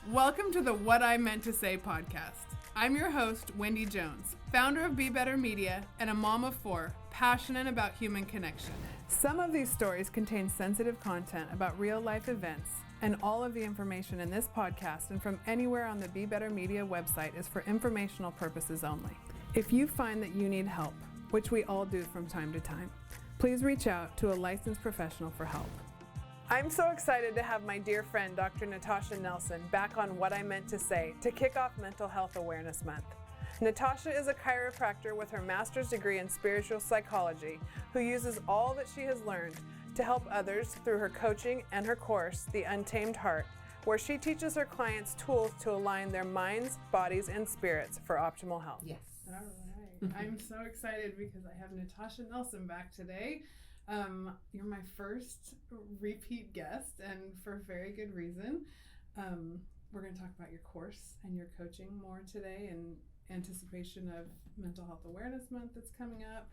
Welcome to the What I Meant to Say podcast. I'm your host, Wendy Jones, founder of Be Better Media and a mom of four, passionate about human connection. Some of these stories contain sensitive content about real-life events, and all of the information in this podcast and from anywhere on the Be Better Media website is for informational purposes only. If you find that you need help, which we all do from time to time, please reach out to a licensed professional for help. I'm so excited to have my dear friend, Dr. Natacha Nelson, back on What I Meant to Say to kick off Mental Health Awareness Month. Natacha is a chiropractor with her master's degree in spiritual psychology who uses all that she has learned to help others through her coaching and her course, The Untamed Heart, where she teaches her clients tools to align their minds, bodies, and spirits for optimal health. Yes. All right. I'm so excited because I have Natacha Nelson back today. You're my first repeat guest, and for very good reason. We're going to talk about your course and your coaching more today in anticipation of Mental Health Awareness Month that's coming up.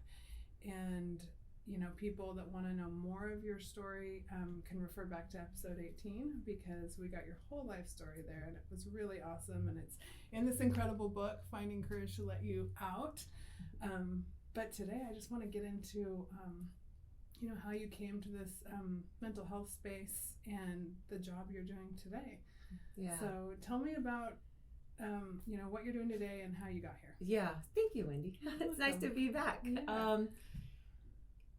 And, you know, people that want to know more of your story can refer back to episode 18 because we got your whole life story there, and it was really awesome. And it's in this incredible book, Finding Courage to Let You Out. But today I just want to get into you know, how you came to this mental health space and the job you're doing today. Yeah. So tell me about, you know, what you're doing today and how you got here. Yeah. Thank you, Wendy. It's nice to be back. Yeah.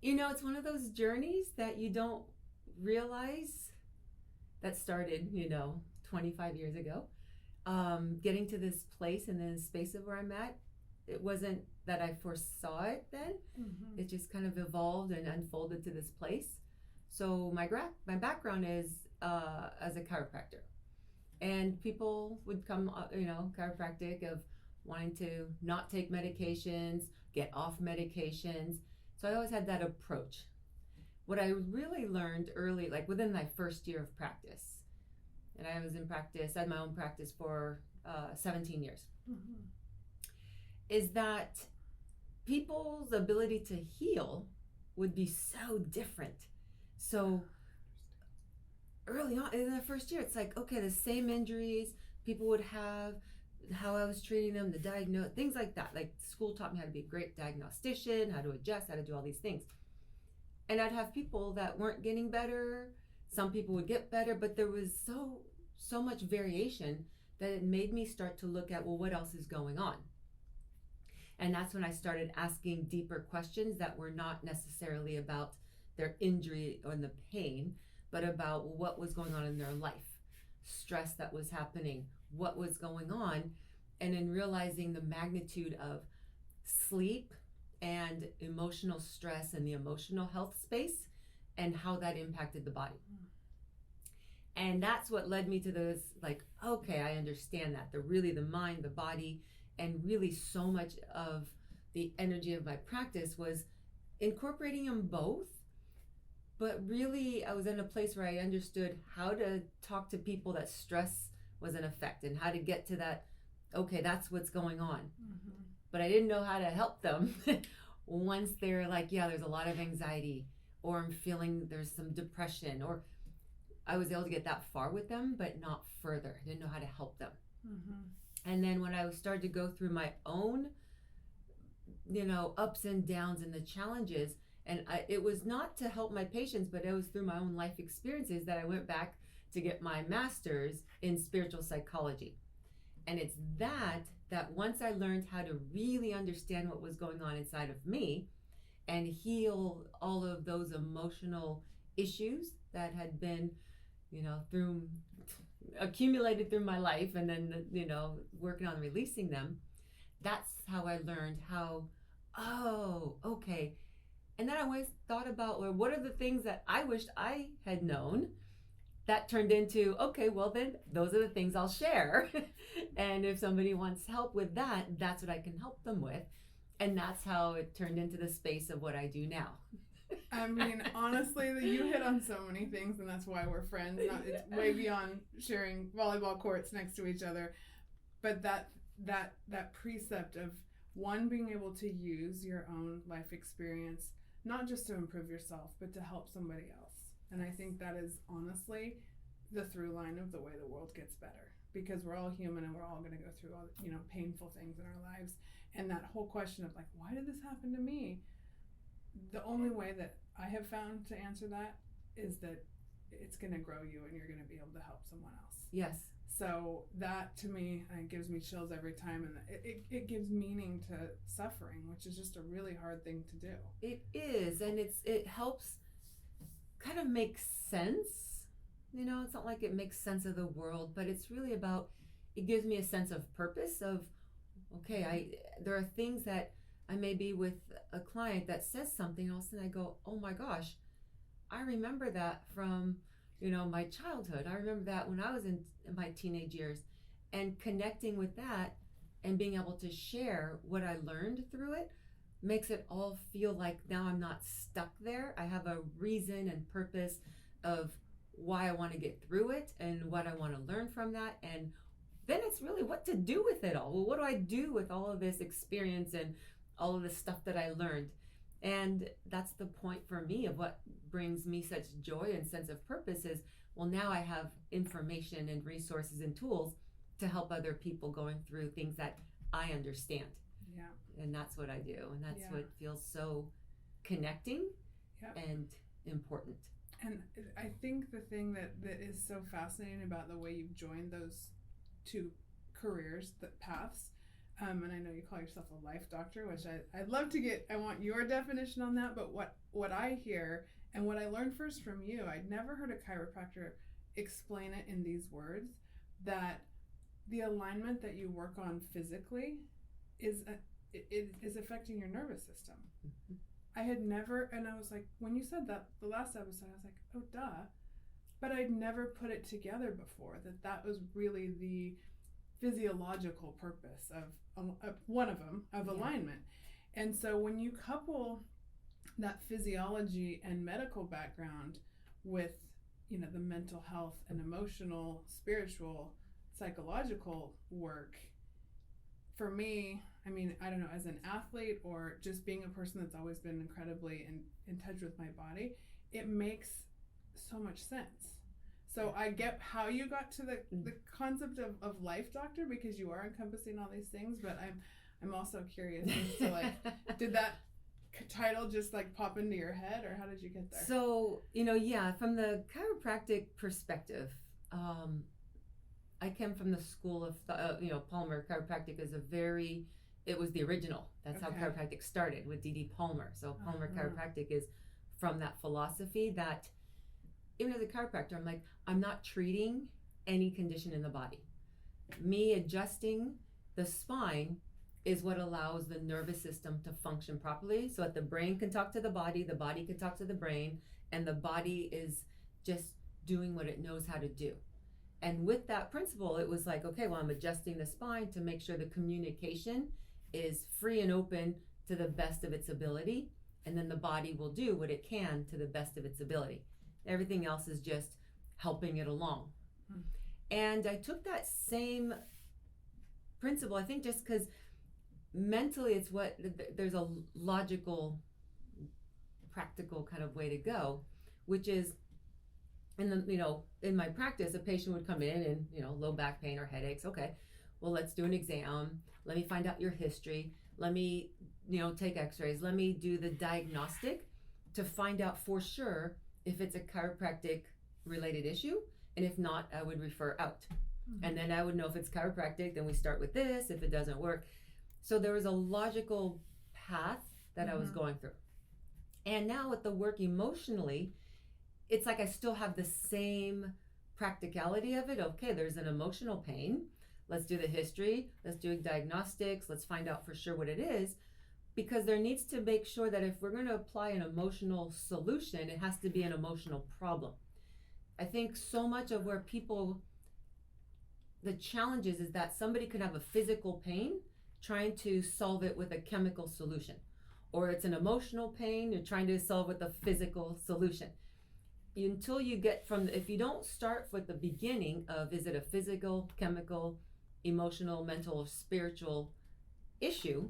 You know, it's one of those journeys that you don't realize that started, 25 years ago. Getting to this place and then the space of where I'm at, it wasn't that I foresaw it then. Mm-hmm. It just kind of evolved and unfolded to this place. So my background is as a chiropractor. And people would come, chiropractic of wanting to not take medications, get off medications. So I always had that approach. What I really learned early, like within my first year of practice, and I was in practice, I had my own practice for 17 years. Mm-hmm. Is that people's ability to heal would be so different. So early on in the first year, it's like, okay, the same injuries people would have, how I was treating them, the diagnose, things like that. Like school taught me how to be a great diagnostician, how to adjust, how to do all these things. And I'd have people that weren't getting better. Some people would get better, but there was so much variation that it made me start to look at, well, what else is going on? And that's when I started asking deeper questions that were not necessarily about their injury or the pain, but about what was going on in their life, stress that was happening, what was going on, and in realizing the magnitude of sleep and emotional stress and the emotional health space and how that impacted the body. And that's what led me to this, like, okay, I understand that. The mind, the body, and really so much of the energy of my practice was incorporating them both. But really, I was in a place where I understood how to talk to people that stress was an effect and how to get to that, okay, that's what's going on. Mm-hmm. But I didn't know how to help them once they're like, yeah, there's a lot of anxiety, or I'm feeling there's some depression, or I was able to get that far with them, but not further. I didn't know how to help them. Mm-hmm. And then when I started to go through my own, ups and downs and the challenges, and it was not to help my patients, but it was through my own life experiences that I went back to get my master's in spiritual psychology. And it's that once I learned how to really understand what was going on inside of me and heal all of those emotional issues that had been, accumulated through my life, and then, working on releasing them, that's how I learned how, oh, okay. And then I always thought about, well, what are the things that I wished I had known that turned into, okay, well then those are the things I'll share. And if somebody wants help with that, that's what I can help them with. And that's how it turned into the space of what I do now. I mean, honestly, you hit on so many things, and that's why we're friends. It's way beyond sharing volleyball courts next to each other. But that precept of, one, being able to use your own life experience, not just to improve yourself, but to help somebody else. And I think that is honestly the through line of the way the world gets better. because we're all human and we're all going to go through all, painful things in our lives. And that whole question of like, why did this happen to me? The only way that I have found to answer that is that it's going to grow you and you're going to be able to help someone else. Yes. So that to me gives me chills every time, and it gives meaning to suffering, which is just a really hard thing to do. It is, and it helps kind of make sense. It's not like it makes sense of the world, but it's really about, it gives me a sense of purpose of, okay, there are things that I may be with a client that says something else and I go, oh my gosh, I remember that from my childhood. I remember that when I was in my teenage years, and connecting with that and being able to share what I learned through it makes it all feel like now I'm not stuck there. I have a reason and purpose of why I want to get through it and what I want to learn from that. And then it's really what to do with it all. Well, what do I do with all of this experience and all of this stuff that I learned? And that's the point for me of what brings me such joy and sense of purpose is, well, now I have information and resources and tools to help other people going through things that I understand. Yeah. And that's what I do. And that's what feels so connecting and important. And I think the thing that is so fascinating about the way you've joined those two careers, the paths, and I know you call yourself a life doctor, which I'd love to get, I want your definition on that, but what I hear and what I learned first from you, I'd never heard a chiropractor explain it in these words, that the alignment that you work on physically is affecting your nervous system. Mm-hmm. I had never, and I was like, when you said that the last episode, I was like, oh duh, but I'd never put it together before, that was really the physiological purpose of one of them, of alignment. And so when you couple that physiology and medical background with the mental health and emotional, spiritual, psychological work, for me, I mean, I don't know, as an athlete or just being a person that's always been incredibly in touch with my body, it makes so much sense. So I get how you got to the concept of life doctor, because you are encompassing all these things, but I'm also curious as to like, did that title just like pop into your head, or how did you get there? So, from the chiropractic perspective, I came from the school of, Palmer Chiropractic is it was the original. That's how chiropractic started, with D.D. Palmer. So Palmer Chiropractic is from that philosophy that, even as a chiropractor, I'm not treating any condition in the body. Me adjusting the spine is what allows the nervous system to function properly, so that the brain can talk to the body can talk to the brain, and the body is just doing what it knows how to do. And with that principle, it was like, okay, well, I'm adjusting the spine to make sure the communication is free and open to the best of its ability, and then the body will do what it can to the best of its ability. Everything else is just helping it along. And I took that same principle, I think, just because mentally it's there's a logical, practical kind of way to go, which is, in my practice, a patient would come in and, low back pain or headaches. Okay, well, let's do an exam. Let me find out your history. Let me, take x-rays. Let me do the diagnostic to find out for sure if it's a chiropractic related issue. And if not, I would refer out. Mm-hmm. And then I would know if it's chiropractic, then we start with this, if it doesn't work. So there was a logical path that I was going through. And now with the work emotionally, it's like I still have the same practicality of it. Okay, there's an emotional pain. Let's do the history. Let's do diagnostics. Let's find out for sure what it is. Because there needs to make sure that if we're going to apply an emotional solution, it has to be an emotional problem. I think so much of where the challenge is that somebody could have a physical pain trying to solve it with a chemical solution. Or it's an emotional pain, you're trying to solve with a physical solution. Until you get if you don't start with the beginning of, is it a physical, chemical, emotional, mental, or spiritual issue,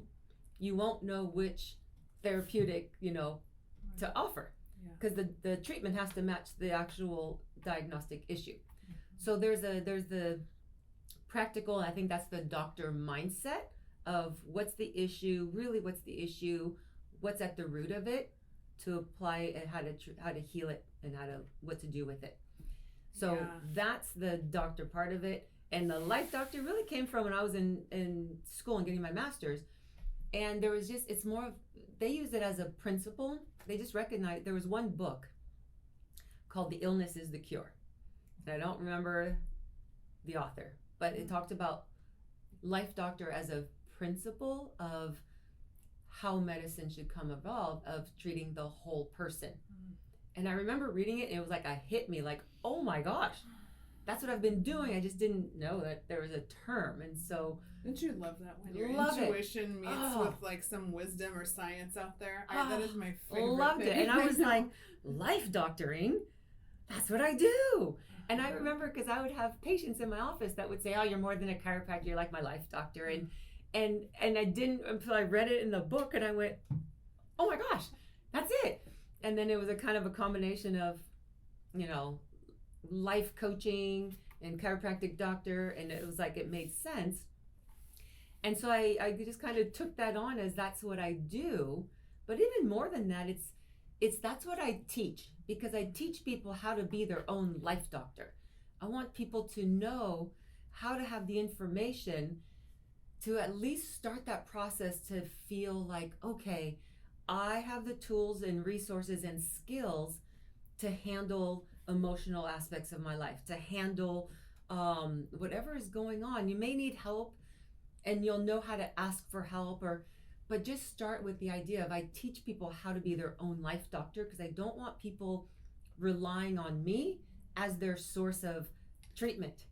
you won't know which therapeutic, to offer. Because the treatment has to match the actual diagnostic issue. So there's the practical. And I think that's the doctor mindset of what's the issue, really what's the issue, what's at the root of it, to apply and how to heal it and what to do with it. So that's the doctor part of it. And the life doctor really came from when I was in school and getting my master's. And there was it's more of, they used it as a principle. They just recognized, there was one book called The Illness is the Cure. And I don't remember the author, but it talked about life doctor as a principle of how medicine should come evolve, of treating the whole person. And I remember reading it, and it was like, hit me like, oh my gosh, that's what I've been doing. I just didn't know that there was a term. And so, don't you love that when your intuition meets with like some wisdom or science out there? That is my favorite loved thing. it. And I was like, life doctoring, that's what I do. And I remember, because I would have patients in my office that would say, oh, you're more than a chiropractor, you're like my life doctor. And I didn't until I read it in the book, and I went, oh my gosh, that's it. And then it was a kind of a combination of, life coaching and chiropractic doctor, and it was like, it made sense. And so I just kind of took that on as that's what I do. But even more than that, it's that's what I teach, because I teach people how to be their own life doctor. I want people to know how to have the information to at least start that process, to feel like, okay, I have the tools and resources and skills to handle emotional aspects of my life, to handle whatever is going on. You may need help, and you'll know how to ask for help, but just start with the idea of, I teach people how to be their own life doctor, because I don't want people relying on me as their source of treatment,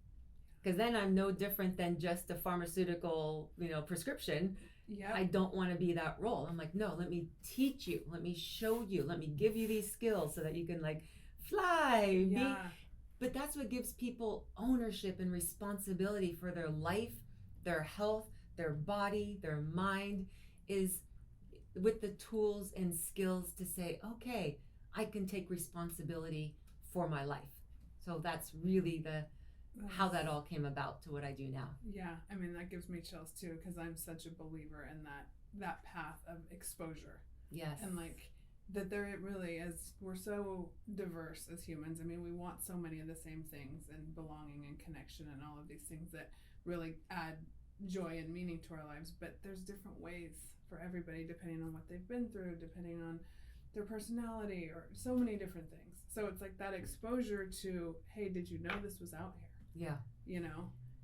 because then I'm no different than just a pharmaceutical, prescription. Yeah. I don't want to be that role. I'm like, no, let me teach you, let me show you, let me give you these skills so that you can like fly. Yeah. But that's what gives people ownership and responsibility for their life, their health, their body, their mind, is with the tools and skills to say, okay, I can take responsibility for my life. So that's really how that all came about to what I do now. Yeah, I mean, that gives me chills too, because I'm such a believer in that path of exposure. Yes. And like that there really is, we're so diverse as humans. I mean, we want so many of the same things, and belonging and connection and all of these things that really add joy and meaning to our lives, but there's different ways for everybody depending on what they've been through, depending on their personality, or so many different things. So it's like that exposure to, hey, did you know this was out here? Yeah.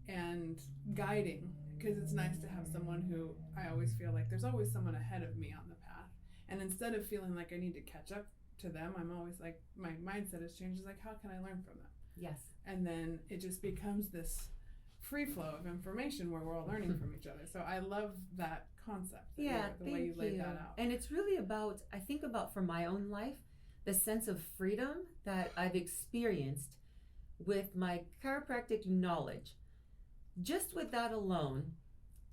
And guiding, because it's nice to have someone who, I always feel like there's always someone ahead of me on the path. And instead of feeling like I need to catch up to them, I'm always like, my mindset has changed. It's like, how can I learn from them? Yes. And then it just becomes this free flow of information where we're all learning from each other. So I love that concept. Yeah, the way you laid that out. And it's really about, I think about for my own life, the sense of freedom that I've experienced with my chiropractic knowledge. Just with that alone,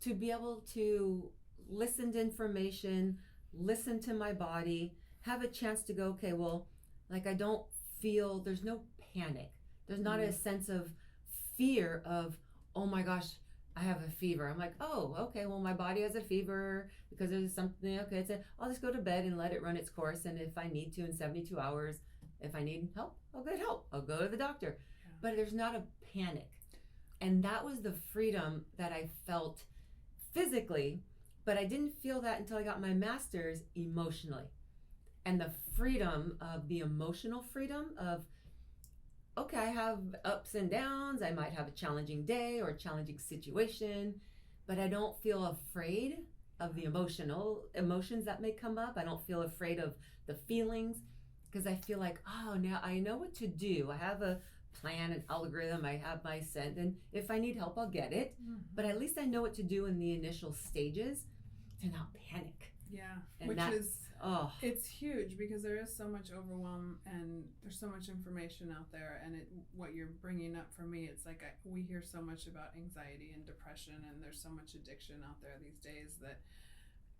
to be able to listen to information, listen to my body, have a chance to go, okay, well, like I don't feel, there's no panic. There's not a sense of fear of, oh my gosh, I have a fever. I'm like, oh, okay, well, my body has a fever because there's something, okay, I'll just go to bed and let it run its course. And if I need to in 72 hours, if I need help, I'll get help. I'll go to the doctor. Yeah. But there's not a panic. And that was the freedom that I felt physically, but I didn't feel that until I got my master's emotionally. And the freedom of the emotional freedom of, okay, I have ups and downs. I might have a challenging day or a challenging situation, but I don't feel afraid of the emotions that may come up. I don't feel afraid of the feelings, because I feel like, oh, now I know what to do. I have a plan, an algorithm, I have my scent, and if I need help, I'll get it. Mm-hmm. But at least I know what to do in the initial stages to not panic. Yeah, and which is, it's huge, because there is so much overwhelm and there's so much information out there, and what you're bringing up for me, it's like we hear so much about anxiety and depression, and there's so much addiction out there these days that,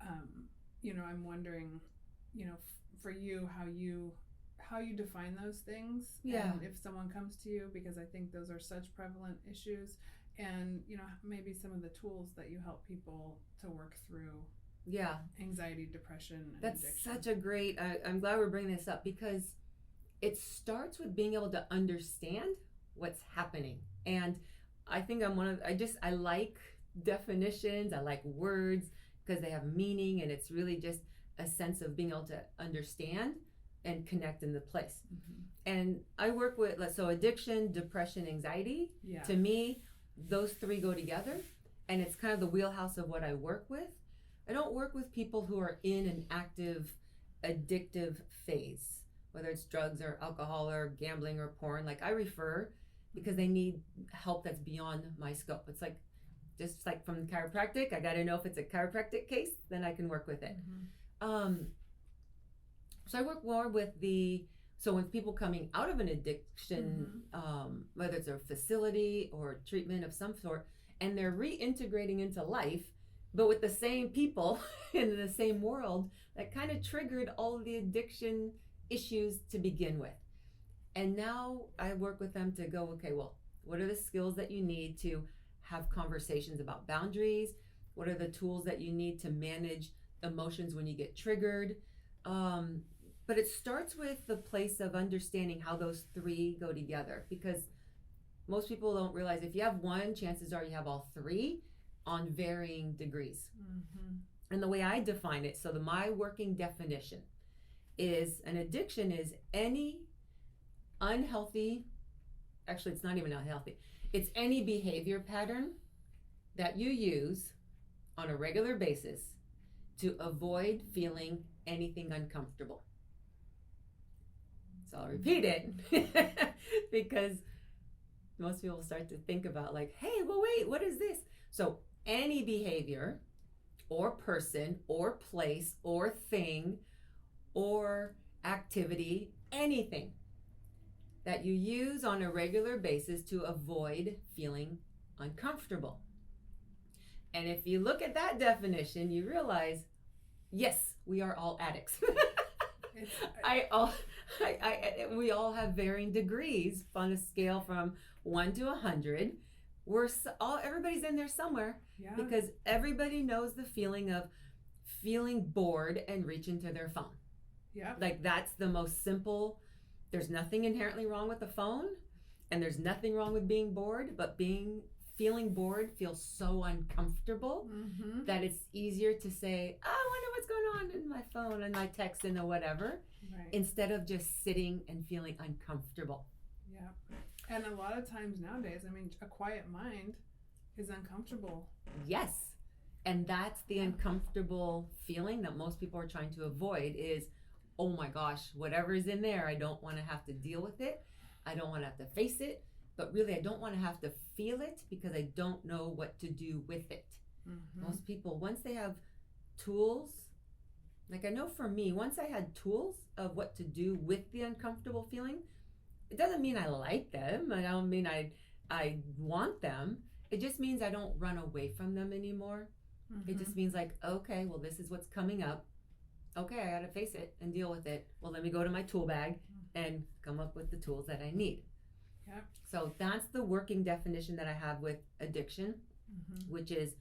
I'm wondering, for you, how you define those things, yeah. And if someone comes to you, because I think those are such prevalent issues, and maybe some of the tools that you help people to work through anxiety, depression, and That's addiction. such a great, I'm glad we're bringing this up, because it starts with being able to understand what's happening. And I think I like definitions, I like words because they have meaning, and it's really just a sense of being able to understand and connect in the place. And I work with, so addiction, depression, anxiety, to me, those three go together, and it's kind of the wheelhouse of what I work with. I don't work with people who are in an active addictive phase, whether it's drugs or alcohol or gambling or porn. Like, I refer because they need help that's beyond my scope. It's like, just like from chiropractic, I got to know if it's a chiropractic case, then I can work with it. So I work more with so when people coming out of an addiction, whether it's a facility or treatment of some sort, and they're reintegrating into life, but with the same people in the same world that kind of triggered all of the addiction issues to begin with. And now I work with them to go, okay, well, what are the skills that you need to have conversations about boundaries? What are the tools that you need to manage emotions when you get triggered? But it starts with the place of understanding how those three go together, because most people don't realize if you have one, chances are you have all three on varying degrees. And the way I define it, so my working definition is an addiction is any unhealthy, actually it's not even unhealthy, it's any behavior pattern that you use on a regular basis to avoid feeling anything uncomfortable. So I'll repeat it because most people start to think about like, hey, well, wait, what is this? So any behavior or person or place or thing or activity, anything that you use on a regular basis to avoid feeling uncomfortable. And if you look at that definition, you realize, yes, we are all addicts. We all have varying degrees on a scale from 1 to 100. Everybody's in there somewhere, because everybody knows the feeling of feeling bored and reaching to their phone. Like, that's the most simple. There's nothing inherently wrong with the phone, and there's nothing wrong with being bored, but feeling bored feels so uncomfortable that it's easier to say, oh, I wonder what's going on in my phone and my text and whatever, instead of just sitting and feeling uncomfortable. And a lot of times nowadays, I mean, a quiet mind is uncomfortable. Yes. And that's the uncomfortable feeling that most people are trying to avoid is, oh my gosh, whatever's in there, I don't want to have to deal with it. I don't want to have to face it. But really, I don't want to have to feel it because I don't know what to do with it. Most people, once they have tools, like I know for me, once I had tools of what to do with the uncomfortable feeling, it doesn't mean I like them. I don't mean I want them. It just means I don't run away from them anymore. It just means like, okay, well, this is what's coming up. Okay, I got to face it and deal with it. Well, let me go to my tool bag and come up with the tools that I need. So that's the working definition that I have with addiction, which is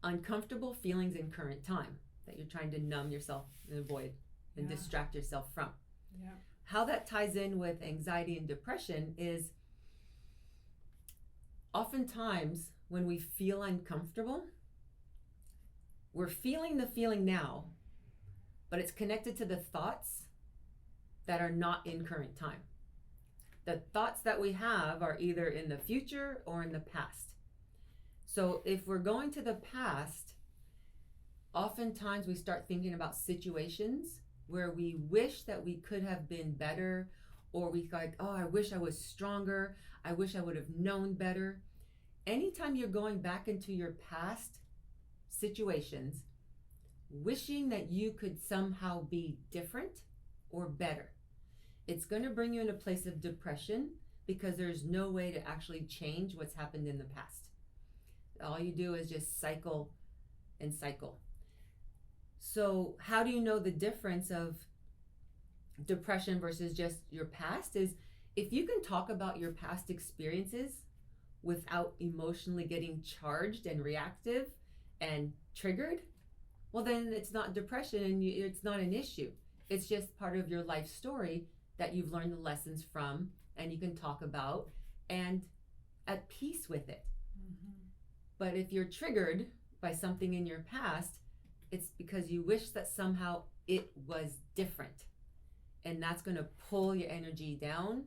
uncomfortable feelings in current time that you're trying to numb yourself and avoid and distract yourself from. How that ties in with anxiety and depression is oftentimes when we feel uncomfortable, we're feeling the feeling now, but it's connected to the thoughts that are not in current time. The thoughts that we have are either in the future or in the past. So if we're going to the past, oftentimes we start thinking about situations where we wish that we could have been better, or we like, oh, I wish I was stronger. I wish I would have known better. Anytime you're going back into your past situations, wishing that you could somehow be different or better, it's going to bring you in a place of depression because there's no way to actually change what's happened in the past. All you do is just cycle and cycle. So how do you know the difference of depression versus just your past is if you can talk about your past experiences without emotionally getting charged and reactive and triggered, well, then it's not depression and it's not an issue. It's just part of your life story that you've learned the lessons from and you can talk about and at peace with it. But if you're triggered by something in your past, it's because you wish that somehow it was different. And that's going to pull your energy down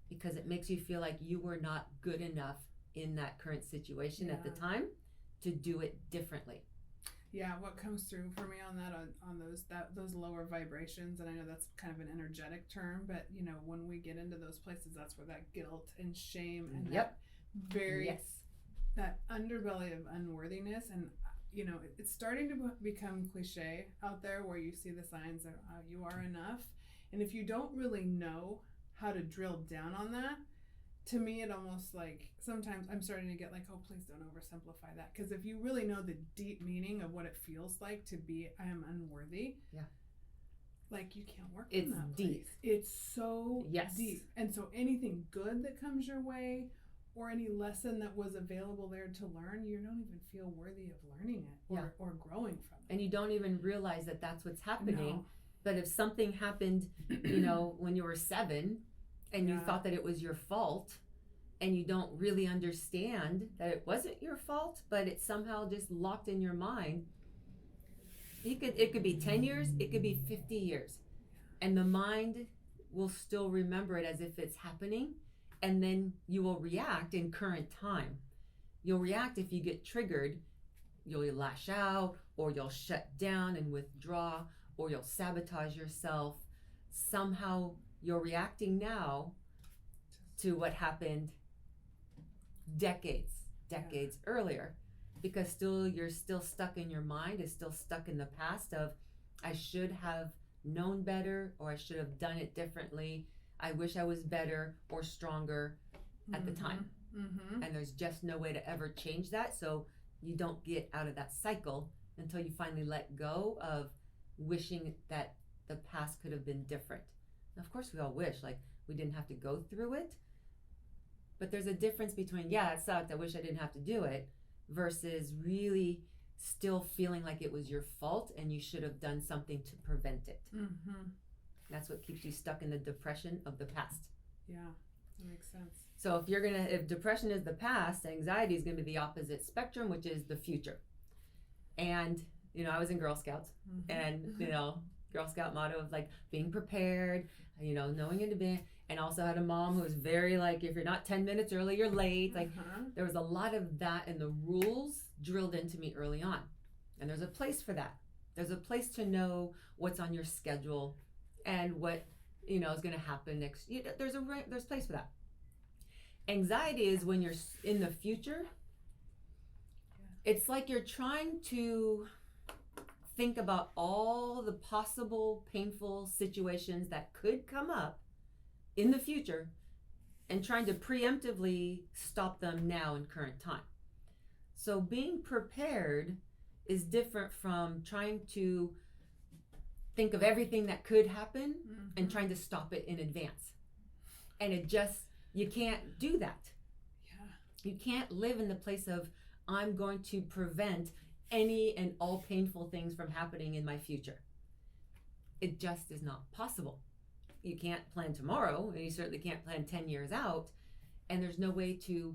because it makes you feel like you were not good enough in that current situation at the time to do it differently. Yeah, what comes through for me on that, on those lower vibrations, and I know that's kind of an energetic term, but you know, when we get into those places, that's where that guilt and shame and that that underbelly of unworthiness, and you know, it's starting to become cliche out there where you see the signs that you are enough, and if you don't really know how to drill down on that, to me it almost like sometimes I'm starting to get like, oh, please don't oversimplify that, because if you really know the deep meaning of what it feels like to be I am unworthy, like you can't work in that deep. place. It's so deep, and so anything good that comes your way or any lesson that was available there to learn, you don't even feel worthy of learning it or growing from it, and you don't even realize that that's what's happening. No. But if something happened, you know, when you were 7 and you thought that it was your fault, and you don't really understand that it wasn't your fault, but it's somehow just locked in your mind, it could be 10 years, it could be 50 years, and the mind will still remember it as if it's happening, and then you will react in current time. You'll react if you get triggered, you'll lash out, or you'll shut down and withdraw, or you'll sabotage yourself. Somehow you're reacting now to what happened decades earlier, because you're still stuck in your mind, is still stuck in the past of I should have known better, or I should have done it differently. I wish I was better or stronger at the time. And there's just no way to ever change that, so you don't get out of that cycle until you finally let go of wishing that the past could have been different. And of course we all wish like we didn't have to go through it, but there's a difference between it sucked, I wish I didn't have to do it, versus really still feeling like it was your fault and you should have done something to prevent it. That's what keeps you stuck in the depression of the past. Yeah, that makes sense. So if depression is the past, anxiety is going to be the opposite spectrum, which is the future. And you know, I was in Girl Scouts, and you know, Girl Scout motto of like being prepared, you know, knowing in advance, and also had a mom who was very like, if you're not 10 minutes early, you're late. Like there was a lot of that in the rules drilled into me early on. And there's a place for that. There's a place to know what's on your schedule and what, you know, is going to happen next. There's place for that. Anxiety is when you're in the future. It's like you're trying to think about all the possible painful situations that could come up in the future and trying to preemptively stop them now in current time. So being prepared is different from trying to think of everything that could happen and trying to stop it in advance. And you can't do that. You can't live in the place of I'm going to prevent any and all painful things from happening in my future. It just is not possible. You can't plan tomorrow, and you certainly can't plan 10 years out, and there's no way to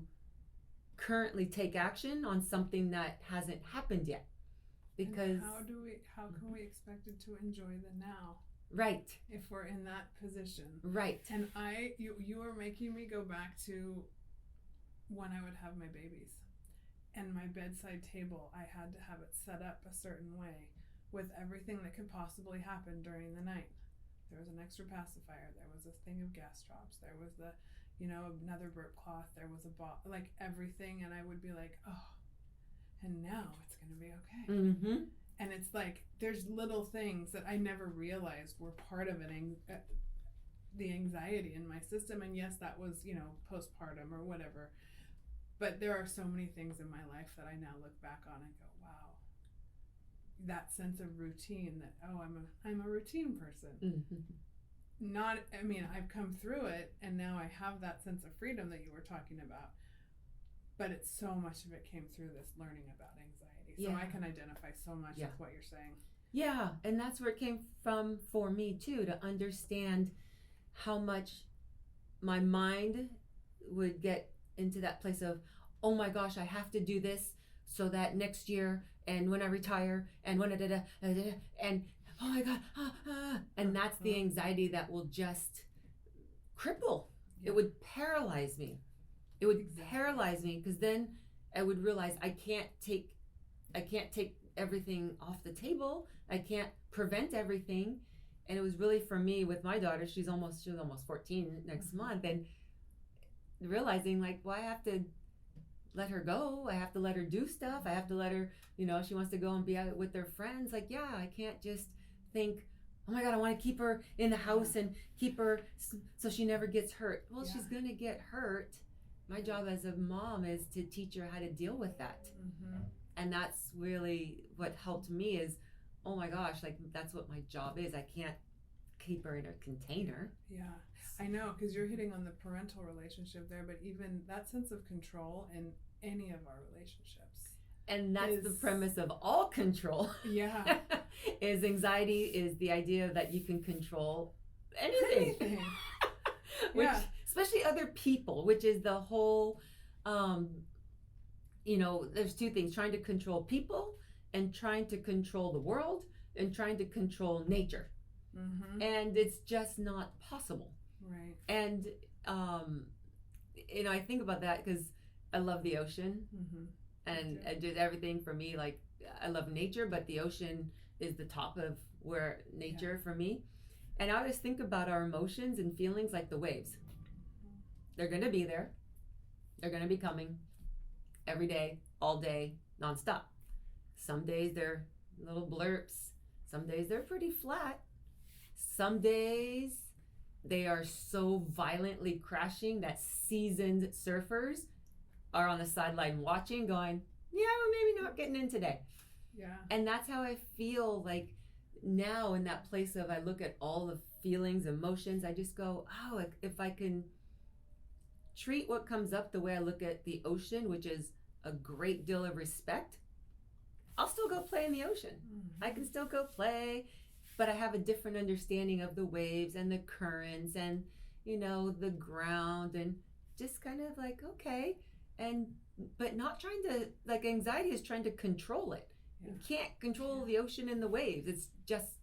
currently take action on something that hasn't happened yet. Because how can we expect it to enjoy the now? Right. If we're in that position. Right. And you are making me go back to when I would have my babies. And my bedside table, I had to have it set up a certain way with everything that could possibly happen during the night. There was an extra pacifier, there was a thing of gas drops, there was another burp cloth, there was like everything, and I would be like, oh, and now it's going to be okay. And it's like, there's little things that I never realized were part of the anxiety in my system, and yes, that was, postpartum or whatever. But there are so many things in my life that I now look back on and go, wow, that sense of routine that, oh, I'm a routine person. I've come through it, and now I have that sense of freedom that you were talking about. but it's so much of it came through this learning about anxiety. So Yeah. I can identify so much Yeah. with what you're saying. Yeah, and that's where it came from for me too, to understand how much my mind would get into that place of, oh my gosh, I have to do this so that next year and when I retire and when and oh my god, and that's the anxiety that will just cripple. Yeah. It would paralyze me. It would paralyze me, because then I would realize I can't take everything off the table. I can't prevent everything. And it was really, for me, with my daughter, she's almost 14 next month, and realizing like, well, I have to let her go. I have to let her do stuff. I have to let her, she wants to go and be out with her friends. Like, yeah, I can't just think, oh my God, I want to keep her in the house and keep her so she never gets hurt. Well, she's going to get hurt. My job as a mom is to teach her how to deal with that. Mm-hmm. And that's really what helped me is, oh my gosh, like that's what my job is. I can't keep her in a container. Yeah, I know, because you're hitting on the parental relationship there, but even that sense of control in any of our relationships. And that's the premise of all control. Yeah. Is anxiety is the idea that you can control anything. Which, Yeah. especially other people, which is the whole, there's two things: trying to control people and trying to control the world and trying to control nature. Mm-hmm. And it's just not possible. Right. And, I think about that because I love the ocean. Mm-hmm. And just everything for me, like I love nature, but the ocean is the top of where nature for me. And I always think about our emotions and feelings like the waves. They're going to be there. They're going to be coming every day, all day, nonstop. Some days they're little blurps. Some days they're pretty flat. Some days they are so violently crashing that seasoned surfers are on the sideline watching, going, yeah, we're maybe not getting in today. Yeah. And that's how I feel like now, in that place of, I look at all the feelings, emotions, I just go, oh, if I can treat what comes up the way I look at the ocean, which is a great deal of respect, I'll still go play in the ocean. Mm-hmm. I can still go play, but I have a different understanding of the waves and the currents and, the ground, and just kind of like, okay. But not trying to, like, anxiety is trying to control it. Yeah. You can't control the ocean and the waves. It's just,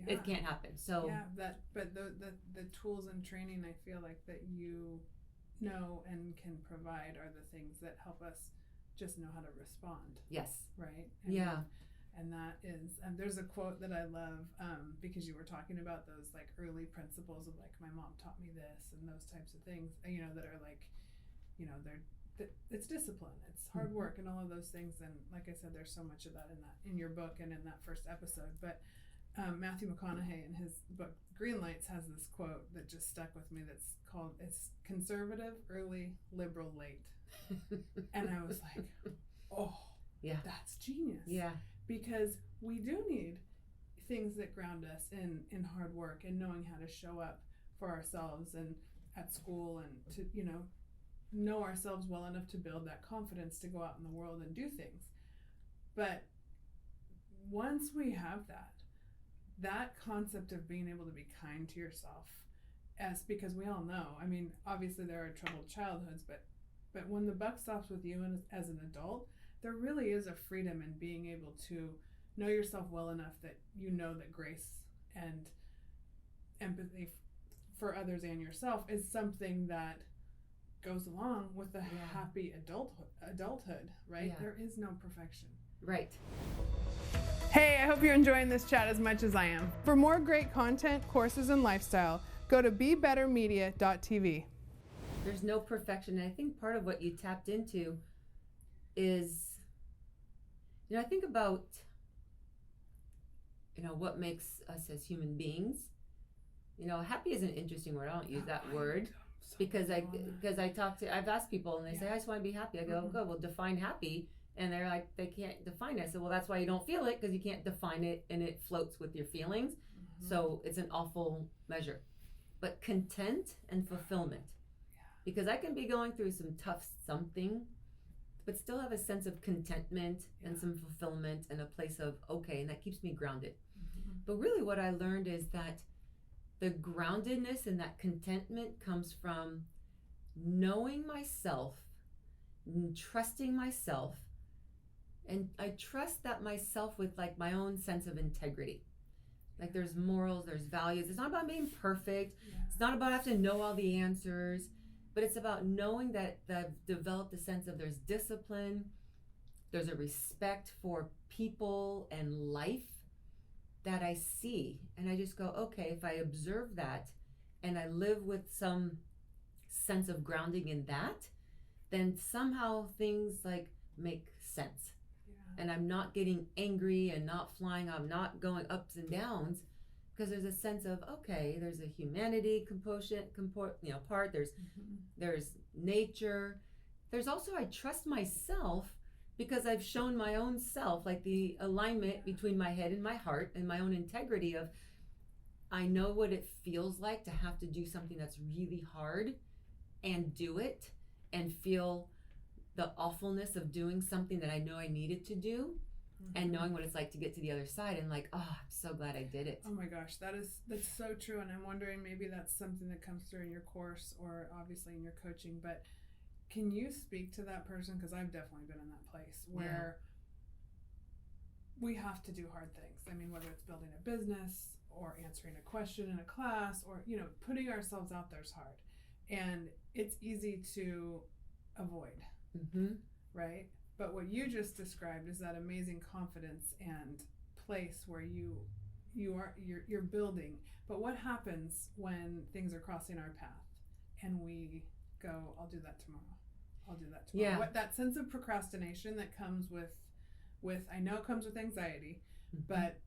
it can't happen. So but the tools and training, I feel like, that you know and can provide are the things that help us just know how to respond. Yes. Right. And that is, there's a quote that I love, because you were talking about those like early principles of like, my mom taught me this and those types of things, that are like, it's discipline, it's hard work, and all of those things. And like I said, there's so much of that in your book and in that first episode. But Matthew McConaughey, in his book Greenlights, has this quote that just stuck with me. That's called, it's conservative early, liberal late. And I was like, oh, yeah, that's genius. Yeah, because we do need things that ground us in hard work and knowing how to show up for ourselves and at school, and to know ourselves well enough to build that confidence to go out in the world and do things. But once we have that concept of being able to be kind to yourself, because we all know, I mean, obviously there are troubled childhoods, but when the buck stops with you as an adult, there really is a freedom in being able to know yourself well enough that that grace and empathy for others and yourself is something that goes along with the happy adulthood, right? Yeah. There is no perfection. Right. Hey, I hope you're enjoying this chat as much as I am. For more great content, courses, and lifestyle, go to BeBetterMedia.tv. There's no perfection. And I think part of what you tapped into is, I think about, what makes us as human beings. Happy is an interesting word. I don't use that word. Because I've asked people and they say, I just want to be happy. I go, good, well, define happy. And they're like, they can't define it. I said, well, that's why you don't feel it, because you can't define it and it floats with your feelings. Mm-hmm. So it's an awful measure. But content and fulfillment. Yeah. Because I can be going through some tough something but still have a sense of contentment and some fulfillment and a place of, okay, and that keeps me grounded. But really what I learned is that the groundedness and that contentment comes from knowing myself, trusting myself, and I trust that myself with like my own sense of integrity. Like there's morals, there's values. It's not about being perfect. It's not about having to know all the answers, but it's about knowing that I've developed a sense of there's discipline, there's a respect for people and life that I see. And I just go, okay, if I observe that and I live with some sense of grounding in that, then somehow things like make sense. And I'm not getting angry and not flying, I'm not going ups and downs, because there's a sense of, okay, there's a humanity part, there's nature. There's also, I trust myself because I've shown my own self, like the alignment between my head and my heart and my own integrity of, I know what it feels like to have to do something that's really hard and do it and feel the awfulness of doing something that I know I needed to do, and knowing what it's like to get to the other side and like, oh, I'm so glad I did it. Oh my gosh, that's so true. And I'm wondering, maybe that's something that comes through in your course or obviously in your coaching, but can you speak to that person? Because I've definitely been in that place where we have to do hard things. I mean, whether it's building a business or answering a question in a class or, putting ourselves out there is hard. And it's easy to avoid. Right? But what you just described is that amazing confidence and place where you're building. But what happens when things are crossing our path and we go, I'll do that tomorrow. Yeah. What that sense of procrastination that comes with I know it comes with anxiety, but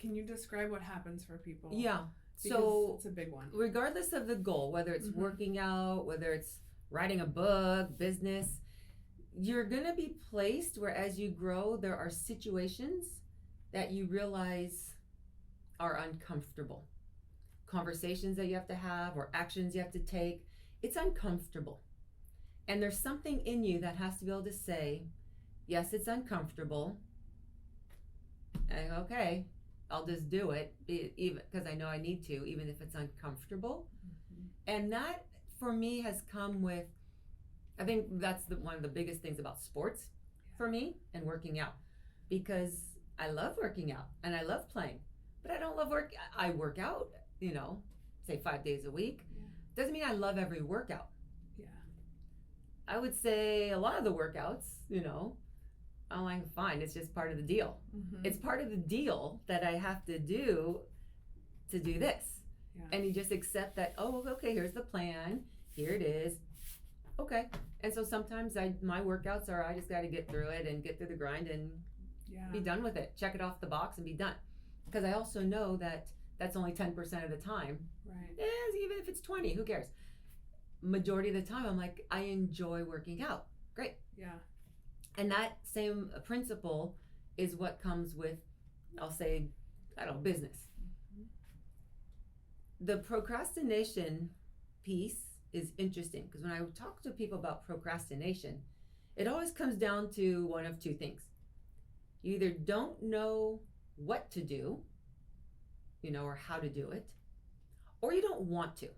can you describe what happens for people? Yeah. Because so it's a big one. Regardless of the goal, whether it's working out, whether it's writing a book, business, you're going to be placed where as you grow, there are situations that you realize are uncomfortable. Conversations that you have to have or actions you have to take, it's uncomfortable. And there's something in you that has to be able to say, yes, it's uncomfortable. And okay, I'll just do it, even because I know I need to, even if it's uncomfortable. And that for me has come with, I think that's one of the biggest things about sports for me and working out, because I love working out and I love playing, but I don't love I work out, say 5 days a week. Doesn't mean I love every workout. I would say a lot of the workouts, I'm like, fine, it's just part of the deal. It's part of the deal that I have to do this. And you just accept that, oh, okay, here's the plan. Here it is. Okay. And so sometimes my workouts are, I just got to get through it and get through the grind and be done with it. Check it off the box and be done. Because I also know that that's only 10% of the time. Right. Even if it's 20, who cares? Majority of the time, I'm like, I enjoy working out. Great. Yeah. And that same principle is what comes with, I'll say, business. The procrastination piece is interesting because when I talk to people about procrastination, it always comes down to one of two things. You either don't know what to do, or how to do it, or you don't want to.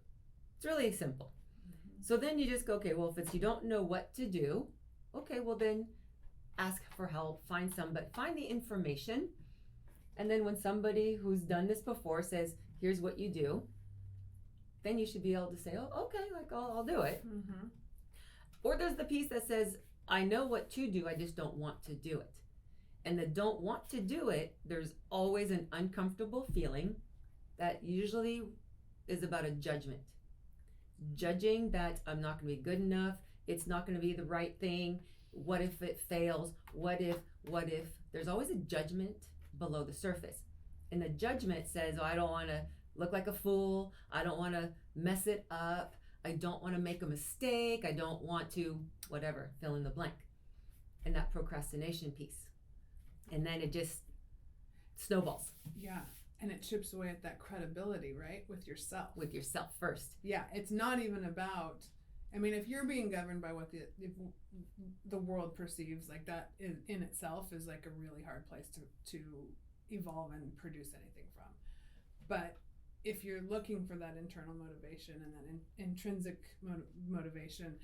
It's really simple. So then you just go, okay, well, if you don't know what to do, okay, well then ask for help, find the information. And then when somebody who's done this before says, here's what you do, then you should be able to say, oh, okay, like I'll do it. Or there's the piece that says, I know what to do, I just don't want to do it. And the don't want to do it, there's always an uncomfortable feeling that usually is about a judgment. Judging that I'm not going to be good enough, it's not going to be the right thing, what if it fails, what if, there's always a judgment below the surface. And the judgment says, oh, I don't want to look like a fool, I don't want to mess it up, I don't want to make a mistake, I don't want to, whatever, fill in the blank. And that procrastination piece. And then it just snowballs. Yeah. And it chips away at that credibility, right? With yourself. With yourself first. Yeah. It's not even about, I mean, if you're being governed by what the world perceives, like that in itself is like a really hard place to evolve and produce anything from. But if you're looking for that internal motivation and that intrinsic motivation,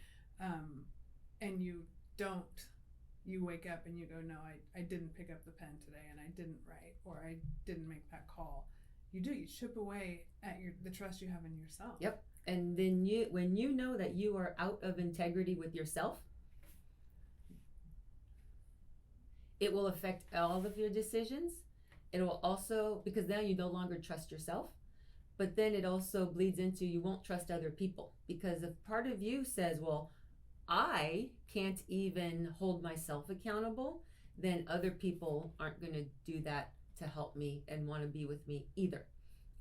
and you wake up and you go, no, I didn't pick up the pen today, and I didn't write, or I didn't make that call. You chip away at the trust you have in yourself. Yep. And then when you know that you are out of integrity with yourself, it will affect all of your decisions. It will also, because now you no longer trust yourself, but then it also bleeds into you won't trust other people, because if part of you says, well, I can't even hold myself accountable, then other people aren't going to do that to help me and want to be with me either.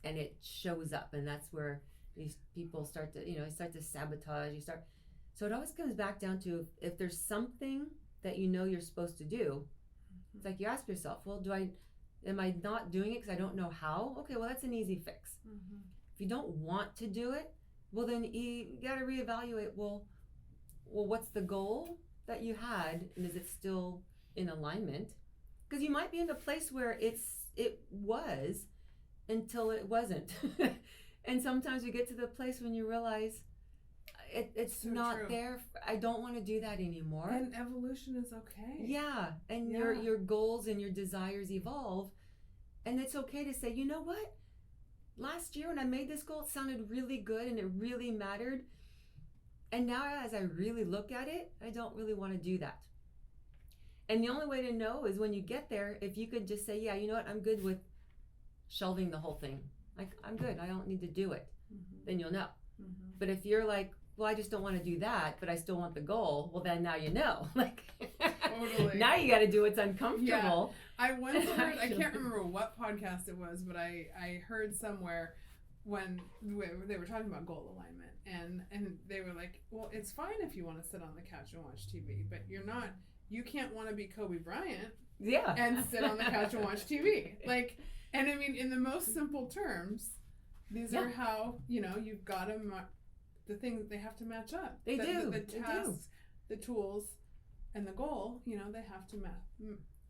And it shows up, and that's where these people start to sabotage. So it always comes back down to if there's something that you know you're supposed to do, it's like you ask yourself, well, am I not doing it because I don't know how? Okay, well, that's an easy fix. If you don't want to do it, well, then you got to reevaluate, well, what's the goal that you had, and is it still in alignment? Because you might be in a place where it was until it wasn't. And sometimes you get to the place when you realize it's so not true. There. I don't want to do that anymore. And evolution is okay. Yeah, and your goals and your desires evolve, and it's okay to say, you know what? Last year when I made this goal, it sounded really good and it really mattered. And now as I really look at it, I don't really want to do that. And the only way to know is when you get there, if you could just say, yeah, you know what? I'm good with shelving the whole thing. Like, I'm good. I don't need to do it. Then you'll know. But if you're like, well, I just don't want to do that, but I still want the goal, well, then now you know. Like, totally. Now you got to do what's uncomfortable. Yeah. I once heard, I can't remember what podcast it was, but I heard somewhere when they were talking about goal alignment, and they were like, well, it's fine if you want to sit on the couch and watch TV, but you can't want to be Kobe Bryant and sit on the couch and watch TV. Like, and I mean, in the most simple terms, these are how, you've got to, the things, they have to match up. They do. The tasks, the tools, and the goal, they have to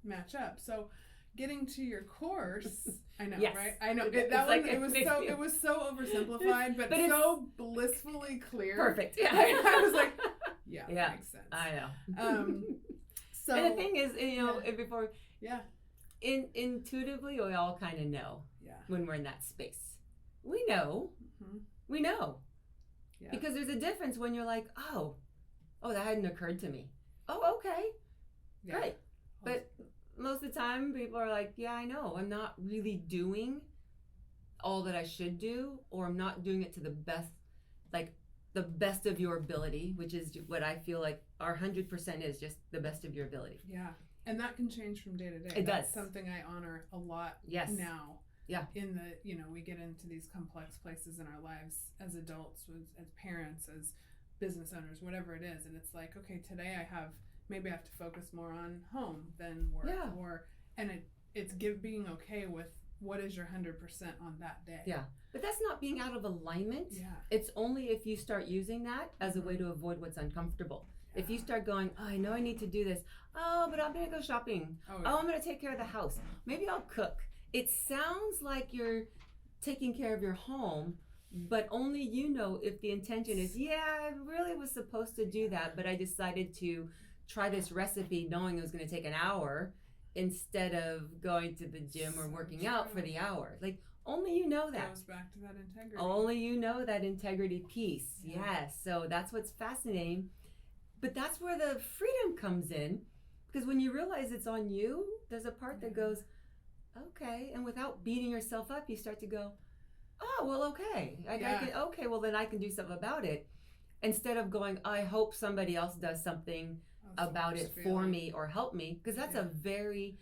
match up. So getting to your course, I know, right? I know. It was so oversimplified, but so blissfully clear. Perfect. Yeah. I was like, yeah, that makes sense. I know. So, and the thing is, before, intuitively, we all kind of know when we're in that space. We know. We know. Yeah. Because there's a difference when you're like, oh, that hadn't occurred to me. Oh, okay. Yeah. Great. But most of the time, people are like, yeah, I know. I'm not really doing all that I should do, or I'm not doing it to the best of your ability, which is what I feel like our 100% is, just the best of your ability. Yeah. And that can change from day to day. It That's does. Something I honor a lot now. Yeah. In the, we get into these complex places in our lives as adults, as parents, as business owners, whatever it is. And it's like, okay, today I have to focus more on home than work. Yeah. And it's being okay with what is your 100% on that day. Yeah. But that's not being out of alignment. Yeah. It's only if you start using that as a way to avoid what's uncomfortable. Yeah. If you start going, oh, I know I need to do this. Oh, but I'm going to go shopping. Oh, I'm going to take care of the house. Maybe I'll cook. It sounds like you're taking care of your home, but only you know if the intention is, I really was supposed to do that, but I decided to try this recipe knowing it was going to take an hour instead of going to the gym or working out for the hour. Like, only you know that. It goes back to that integrity. Only you know that integrity piece. Yeah. Yes. So that's what's fascinating. But that's where the freedom comes in, because when you realize it's on you, there's a part that goes, okay, and without beating yourself up, you start to go, oh, well, okay. Okay, well, then I can do something about it. Instead of going, I hope somebody else does something about it for me or help me, because that's a very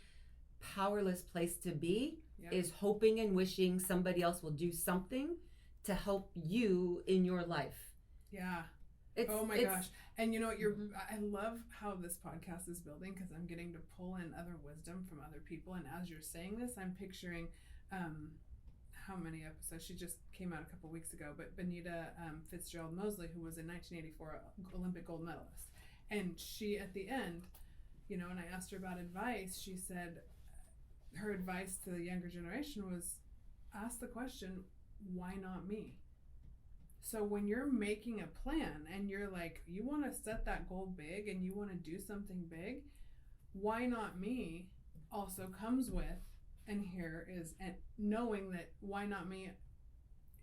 powerless place to be, is hoping and wishing somebody else will do something to help you in your life. Yeah. Oh my gosh. And you know what, I love how this podcast is building, because I'm getting to pull in other wisdom from other people. And as you're saying this, I'm picturing how many episodes. She just came out a couple weeks ago, but Benita Fitzgerald Mosley, who was a 1984 Olympic gold medalist. And she, at the end, when I asked her about advice, she said her advice to the younger generation was ask the question, why not me? So when you're making a plan and you're like, you want to set that goal big and you want to do something big, why not me also comes with, and here is, and knowing that why not me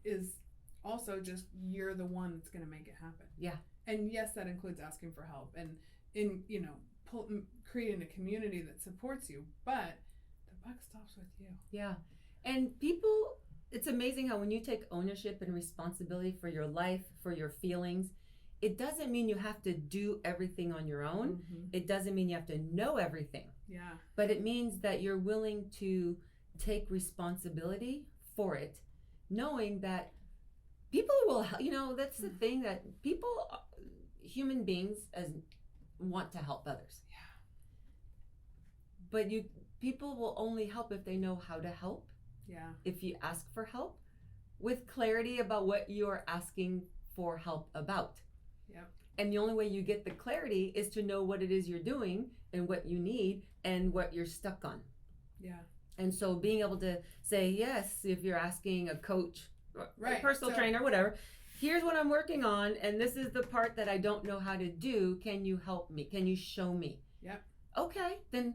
is also just you're the one that's going to make it happen. Yeah. And yes, that includes asking for help and creating a community that supports you, but the buck stops with you. Yeah. And people, it's amazing how when you take ownership and responsibility for your life, for your feelings, it doesn't mean you have to do everything on your own. Mm-hmm. It doesn't mean you have to know everything. Yeah. But it means that you're willing to take responsibility for it, knowing that people will, that's the thing, that people, human beings, want to help others. Yeah. But people will only help if they know how to help. Yeah. If you ask for help with clarity about what you're asking for help about. Yep. And the only way you get the clarity is to know what it is you're doing and what you need and what you're stuck on. Yeah. And so being able to say yes, if you're asking a coach, right, a personal trainer, whatever, here's what I'm working on, and this is the part that I don't know how to do. Can you help me? Can you show me? Yep. Okay, then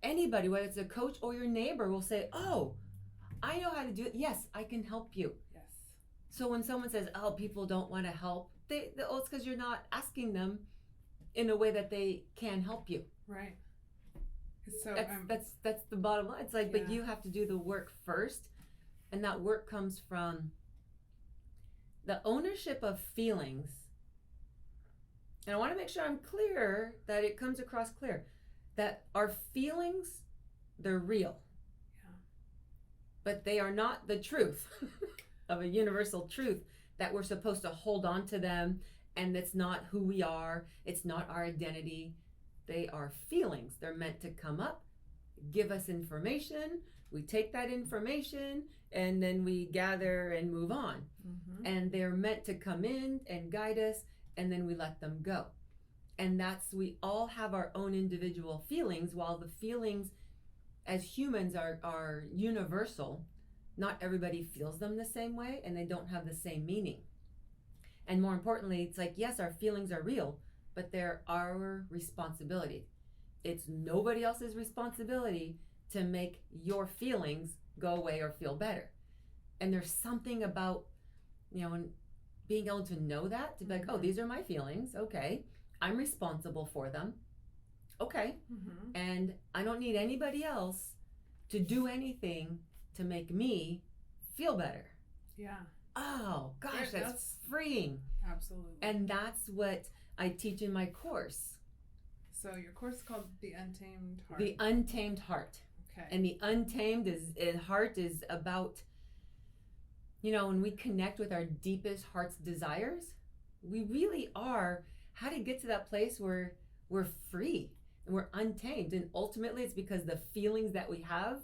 anybody, whether it's a coach or your neighbor, will say, oh, I know how to do it. Yes, I can help you. Yes. So when someone says, oh, people don't want to help, it's because you're not asking them in a way that they can help you. Right. So that's the bottom line. It's like, yeah. But you have to do the work first, and that work comes from the ownership of feelings. And I want to make sure I'm clear, that it comes across clear, that our feelings, they're real. Yeah. But they are not the truth of a universal truth that we're supposed to hold on to them, and it's not who we are. It's not our identity. They are feelings. They're meant to come up, give us information. We take that information and then we gather and move on. Mm-hmm. And they're meant to come in and guide us, and then we let them go. And we all have our own individual feelings. While the feelings as humans are universal, not everybody feels them the same way, and they don't have the same meaning. And more importantly, it's like, yes, our feelings are real, but they're our responsibility. It's nobody else's responsibility to make your feelings go away or feel better. And there's something about, being able to know that, to be like, oh, these are my feelings. Okay. I'm responsible for them. Okay. Mm-hmm. And I don't need anybody else to do anything to make me feel better. Yeah. Oh, gosh, that's freeing. Absolutely. And that's what I teach in my course. So your course is called The Untamed Heart. The Untamed Heart. Okay. And the untamed heart is about, when we connect with our deepest heart's desires, we really are how to get to that place where we're free and we're untamed. And ultimately it's because the feelings that we have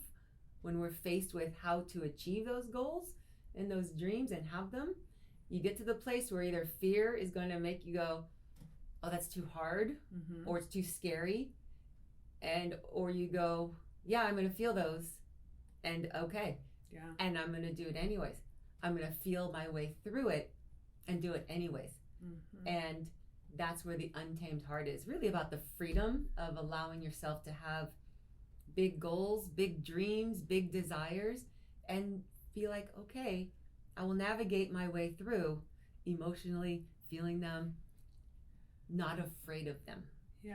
when we're faced with how to achieve those goals and those dreams and have them, you get to the place where either fear is going to make you go, oh, that's too hard, mm-hmm. or it's too scary, or you go, yeah, I'm going to feel those, and okay, yeah, and I'm going to do it anyways. I'm going to feel my way through it and do it anyways. Mm-hmm. And that's where the Untamed Heart is really about, the freedom of allowing yourself to have big goals, big dreams, big desires, and be like, okay, I will navigate my way through emotionally, feeling them, not afraid of them. Yeah.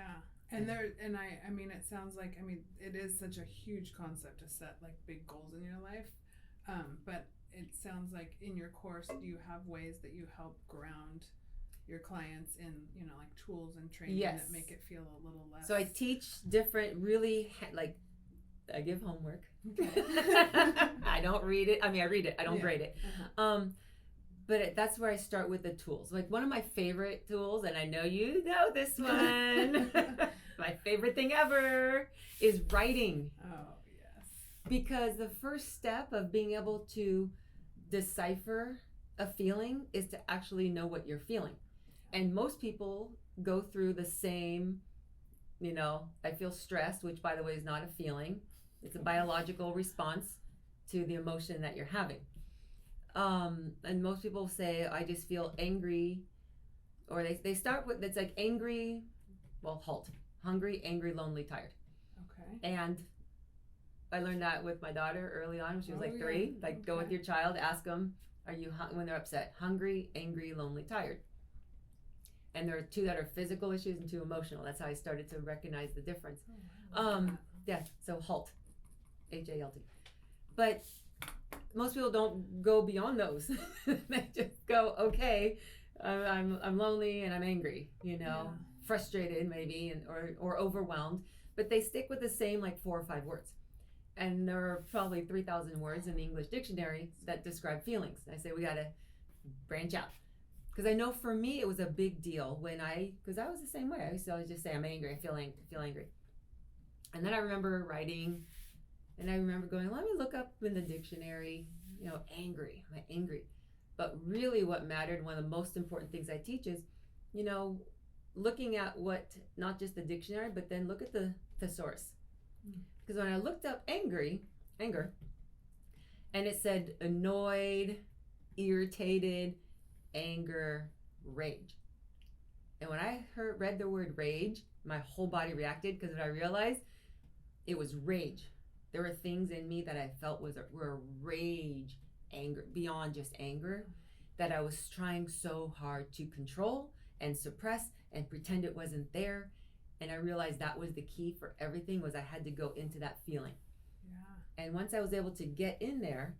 And I mean, it sounds like, it is such a huge concept to set like big goals in your life. But it sounds like in your course, you have ways that you help ground your clients in, like tools and training that make it feel a little less. So I teach different, really, I give homework. Okay. I don't read it. I read it. I don't grade it. Uh-huh. But that's where I start with the tools. Like one of my favorite tools, and I know you know this one, my favorite thing ever is writing. Oh, yes. Because the first step of being able to decipher a feeling is to actually know what you're feeling. And most people go through the same, I feel stressed, which by the way is not a feeling. It's a biological response to the emotion that you're having. And most people say, I just feel angry, or they start with, it's like angry, halt, hungry, angry, lonely, tired. Okay. And I learned that with my daughter early on when she was 3. Like, go with your child, ask them, are you, when they're upset, hungry, angry, lonely, tired? And there are 2 that are physical issues and 2 emotional. That's how I started to recognize the difference. Yeah, so HALT, HALT. But most people don't go beyond those. They just go, okay, I'm lonely and I'm angry, frustrated maybe, or overwhelmed. But they stick with the same 4 or 5 words. And there are probably 3,000 words in the English dictionary that describe feelings. I say we gotta branch out. Because I know for me it was a big deal because I was the same way. I used to always just say I'm angry, I feel angry. And then I remember writing, and I remember going, let me look up in the dictionary, angry, am I angry? But really what mattered, one of the most important things I teach is, looking at not just the dictionary, but then look at the thesaurus. Because when I looked up anger, and it said annoyed, irritated, anger, rage. And when I read the word rage, my whole body reacted, because what I realized, it was rage. There were things in me that I felt were rage, anger, beyond just anger, that I was trying so hard to control and suppress and pretend it wasn't there. And I realized that was the key for everything, was I had to go into that feeling. Yeah. And once I was able to get in there,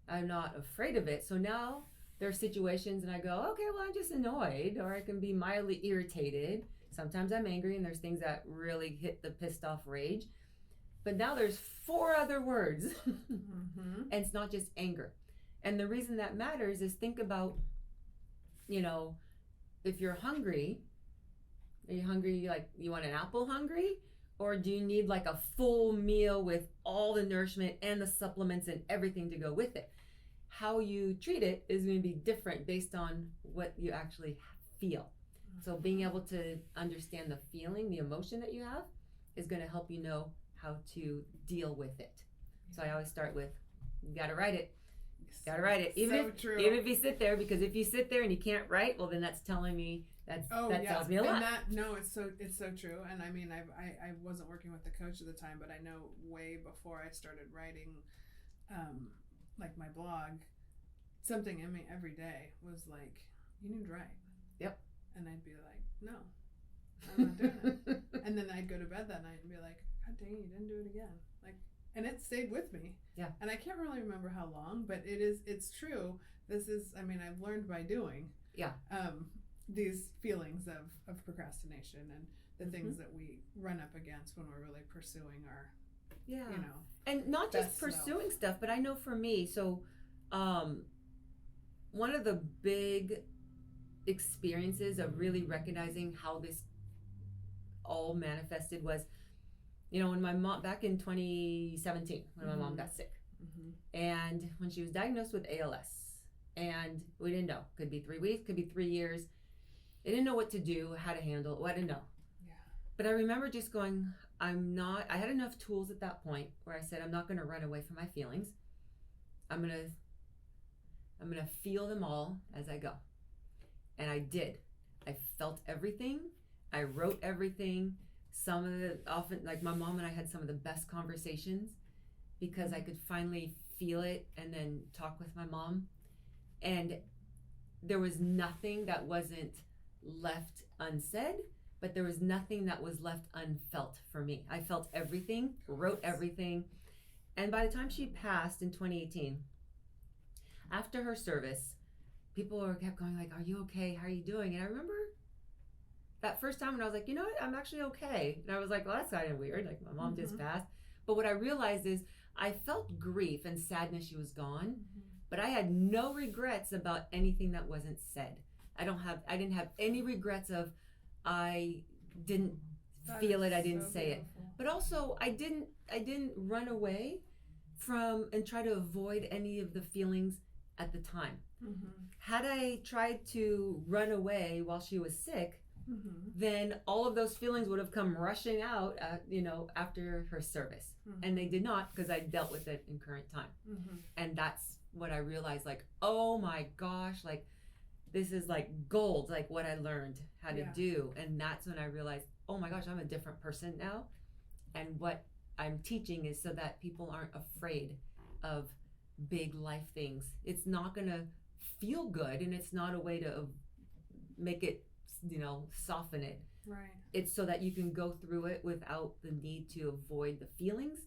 I'm not afraid of it. So now there are situations and I go, okay, well, I'm just annoyed, or I can be mildly irritated. Sometimes I'm angry, and there's things that really hit the pissed off rage. But now there's 4 other words, and it's not just anger. And the reason that matters is, think about, if you're hungry, are you hungry, like you want an apple hungry? Or do you need like a full meal with all the nourishment and the supplements and everything to go with it? How you treat it is going to be different based on what you actually feel. So being able to understand the feeling, the emotion that you have, is going to help you know how to deal with it. So I always start with, you got to write it. Gotta write it. Even if you sit there, because if you sit there and you can't write, well, then that's telling me that tells me a lot. And it's so true. And I mean, I wasn't working with the coach at the time, but I know way before I started writing, like my blog, something in me every day was like, you need to write. Yep. And I'd be like, no, I'm not doing it. And then I'd go to bed that night and be like, God dang, you didn't do it again. And it stayed with me. Yeah. And I can't really remember how long, but it's true. I've learned by doing. Yeah. These feelings of procrastination and the things that we run up against when we're really pursuing our, and not just pursuing stuff, but I know for me, so, one of the big experiences of really recognizing how this all manifested was, when my mom, back in 2017, when my mom got sick, and when she was diagnosed with ALS, and we didn't know, could be 3 weeks, could be 3 years. I didn't know what to do, how to handle it, I didn't know. Yeah. But I remember just going, I had enough tools at that point where I said, I'm not going to run away from my feelings. I'm going to feel them all as I go. And I did. I felt everything. I wrote everything. Often, like my mom and I had some of the best conversations because I could finally feel it and then talk with my mom. And there was nothing that wasn't left unsaid, but there was nothing that was left unfelt for me. I felt everything, wrote everything. And by the time she passed in 2018, after her service, people kept going like, are you okay? How are you doing? And I remember that first time when I was like, you know what? I'm actually okay. And I was like, well, that's kind of weird. Like my mom just passed. But what I realized is I felt grief and sadness she was gone, but I had no regrets about anything that wasn't said. I didn't have any regrets of I didn't feel it, I didn't say it. But also I didn't run away from and try to avoid any of the feelings at the time. Mm-hmm. Had I tried to run away while she was sick, Mm-hmm. then all of those feelings would have come rushing out, after her service. Mm-hmm. And they did not, because I dealt with it in current time. Mm-hmm. And that's what I realized, like, oh my gosh, like, this is like gold, like what I learned how to do. And that's when I realized, oh my gosh, I'm a different person now. And what I'm teaching is so that people aren't afraid of big life things. It's not going to feel good, and it's not a way to make it, soften it. Right. It's so that you can go through it without the need to avoid the feelings,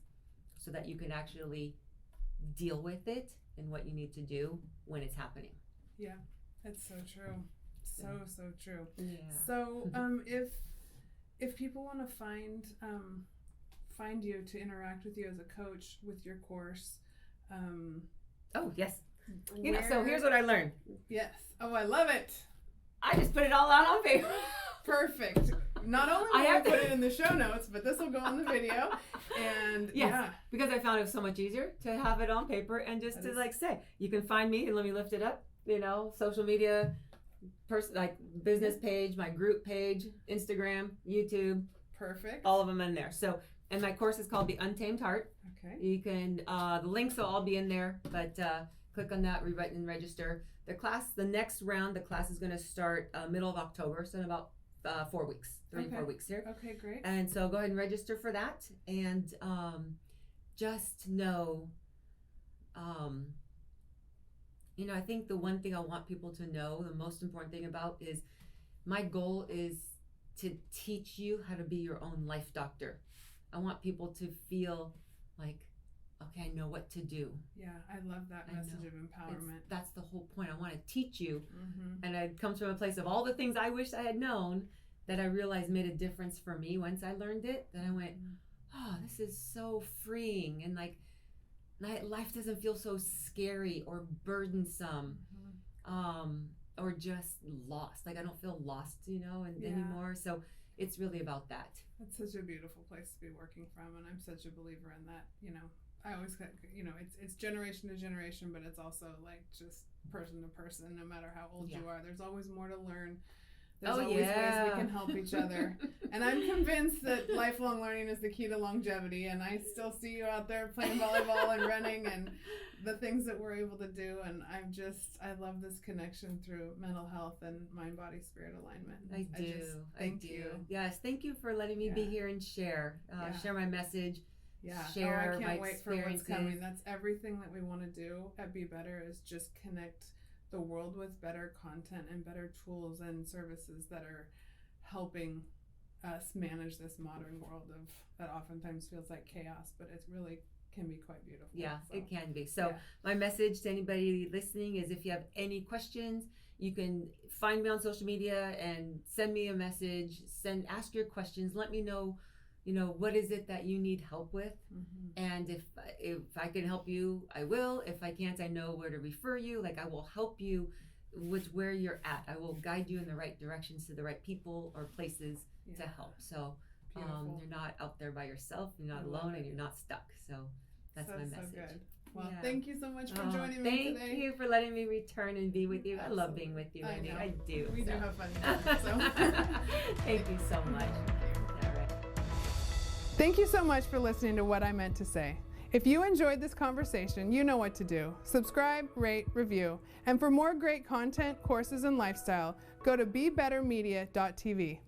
so that you can actually deal with it and what you need to do when it's happening. Yeah, that's so true. So true. Yeah. So, if people want to find you to interact with you as a coach with your course, oh yes. So here's what I learned. Yes. Oh, I love it. I just put it all out on paper. Perfect. Not only will I put it in the show notes, but this will go on the video. And yes, because I found it so much easier to have it on paper and just say, you can find me and let me lift it up, social media, business page, my group page, Instagram, YouTube. Perfect. All of them in there. So, and my course is called the Untamed Heart. Okay. You can, the links will all be in there, but click on that, rewrite and register. The next round, the class is going to start middle of October, so in about 4 weeks, 4 weeks here. Okay, great. And so go ahead and register for that. And just know, I think the one thing I want people to know, the most important thing about is my goal is to teach you how to be your own life doctor. I want people to feel like, okay, I know what to do. Yeah, I love that message of empowerment. That's the whole point. I want to teach you. Mm-hmm. And it comes from a place of all the things I wish I had known that I realized made a difference for me once I learned it. That I went, oh, this is so freeing. And like, life doesn't feel so scary or burdensome, or just lost. Like I don't feel lost, anymore. So it's really about that. That's such a beautiful place to be working from. And I'm such a believer in that, I always, it's generation to generation, but it's also like just person to person, no matter how old you are. There's always more to learn. There's always ways we can help each other. And I'm convinced that lifelong learning is the key to longevity. And I still see you out there playing volleyball and running and the things that we're able to do. And I love this connection through mental health and mind, body, spirit alignment. Thank you. Yes, thank you for letting me be here and share my message. Yeah. Share I can't my wait for what's coming. That's everything that we want to do at Be Better is just connect the world with better content and better tools and services that are helping us manage this modern world that oftentimes feels like chaos, but it really can be quite beautiful. Yeah, it can be. So my message to anybody listening is if you have any questions, you can find me on social media and send me a message, ask your questions, let me know what is it that you need help with? Mm-hmm. And if I can help you, I will. If I can't, I know where to refer you. Like I will help you with where you're at. I will guide you in the right directions to the right people or places to help. So you're not out there by yourself. You're not alone, and you're not stuck. So that's my message. So good. Well, thank you so much for joining me today. Thank you for letting me return and be with you. Absolutely. I love being with you, Wendy. I do. We do have fun together. So. Thank you so much. Thank you so much for listening to What I Meant to Say. If you enjoyed this conversation, you know what to do. Subscribe, rate, review. And for more great content, courses, and lifestyle, go to BeBetterMedia.tv.